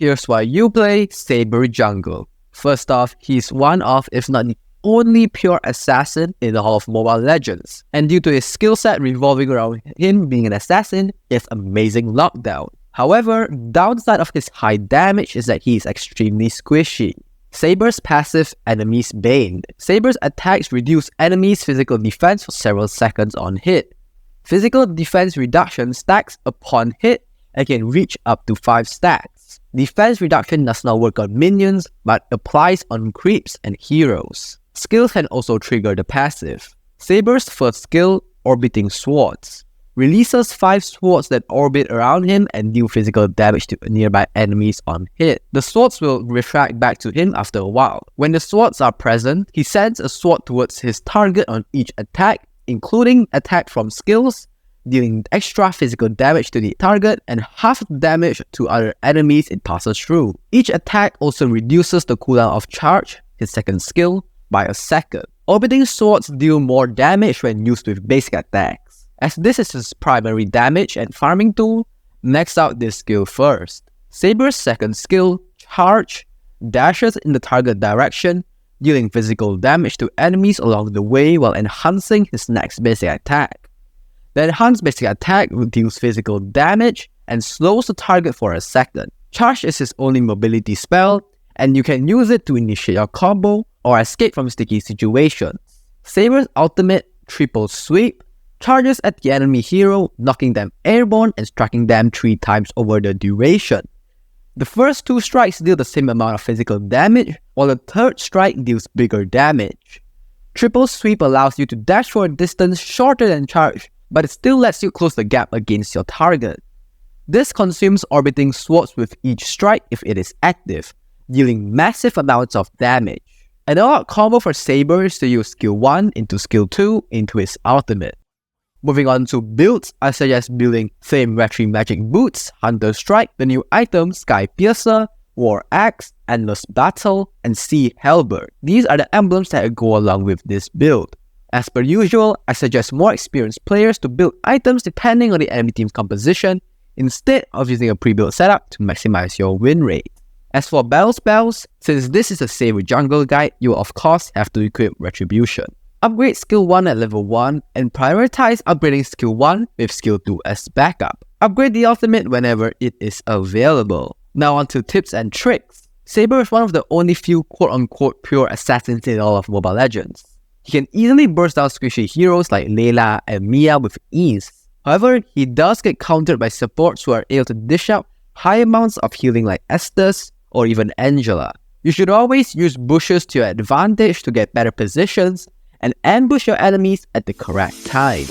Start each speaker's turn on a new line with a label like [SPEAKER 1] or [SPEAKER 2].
[SPEAKER 1] Here's why you play Saber Jungle. First off, he's one of, if not the only pure assassin in the Hall of Mobile Legends, and due to his skill set revolving around him being an assassin, he has amazing lockdown. However, downside of his high damage is that he is extremely squishy. Saber's passive, Enemy's Bane. Saber's attacks reduce enemies' physical defense for several seconds on hit. Physical defense reduction stacks upon hit and can reach up to 5 stacks. Defense reduction does not work on minions, but applies on creeps and heroes. Skills can also trigger the passive. Saber's first skill, Orbiting Swords, releases 5 swords that orbit around him and deal physical damage to nearby enemies on hit. The swords will refract back to him after a while. When the swords are present, he sends a sword towards his target on each attack, including attack from skills, dealing extra physical damage to the target and half damage to other enemies it passes through. Each attack also reduces the cooldown of charge, his second skill, by a second. Orbiting Swords deal more damage when used with basic attacks. As this is his primary damage and farming tool, max out this skill first. Saber's second skill, Charge, dashes in the target direction, dealing physical damage to enemies along the way while enhancing his next basic attack. The enhanced basic attack deals physical damage and slows the target for a second. Charge is his only mobility spell, and you can use it to initiate your combo or escape from sticky situations. Saber's ultimate, Triple Sweep, charges at the enemy hero, knocking them airborne and striking them 3 times over the duration. The first 2 strikes deal the same amount of physical damage, while the third strike deals bigger damage. Triple Sweep allows you to dash for a distance shorter than charge, but it still lets you close the gap against your target. This consumes Orbiting Swords with each strike if it is active, dealing massive amounts of damage. An all-out combo for Saber is to use skill 1 into skill 2 into his ultimate. Moving on to builds, I suggest building Flame Retry Magic Boots, Hunter Strike, the new item Sky Piercer, War Axe, Endless Battle, and Sea Halberd. These are the emblems that go along with this build. As per usual, I suggest more experienced players to build items depending on the enemy team's composition, instead of using a pre-built setup to maximize your win rate. As for battle spells, since this is a Saber Jungle guide, you will of course have to equip Retribution. Upgrade skill 1 at level 1 and prioritize upgrading skill 1 with skill 2 as backup. Upgrade the ultimate whenever it is available. Now on to tips and tricks. Saber is one of the only few quote-unquote pure assassins in all of Mobile Legends. He can easily burst down squishy heroes like Layla and Mia with ease. However, he does get countered by supports who are able to dish out high amounts of healing like Estes or even Angela. You should always use bushes to your advantage to get better positions and ambush your enemies at the correct time.